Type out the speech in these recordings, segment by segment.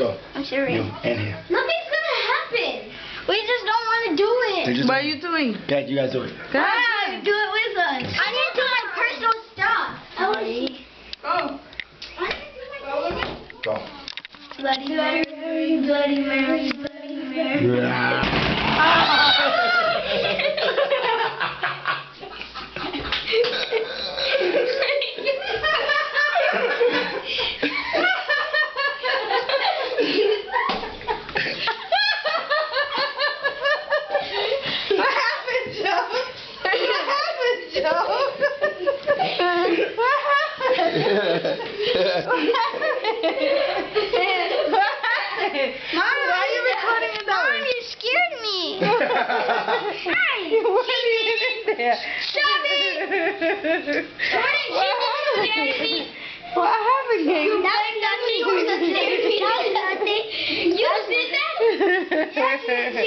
Go. I'm serious. You, in here. Nothing's gonna happen. We just don't want to do it. What are you doing? Okay, you guys do it. Do it with us. I need to do my personal stuff. Go. Go. Bloody Mary, Bloody Mary, Bloody Mary. What happened, Joe? What happened, Joe? What happened? Mom, why are you recording in Mom, those? you scared me. You weren't even in there. Stop it. What happened, Gabe? That's nothing. That's nothing. You did that? Yes,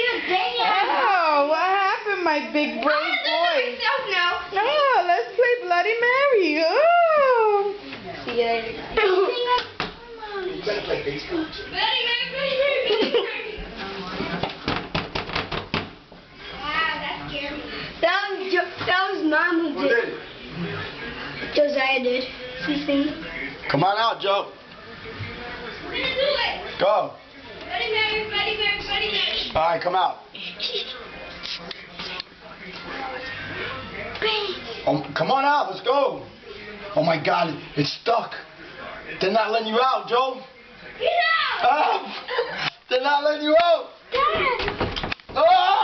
you did. Oh, what happened, my big brave boy? now. No, let's play Bloody Mary. Oh. See you later. You better play baseball. That was Mom who Who did. did it? Josiah did. See? Come on out, Joe. We're gonna do it. Go. Bloody Mary, Bloody Mary, Bloody Mary. All right, come out. Oh, come on out. Let's go. Oh my God, it's stuck. They're not letting you out, Joe. Get out! Oh, they're not letting you out. Dad! Oh!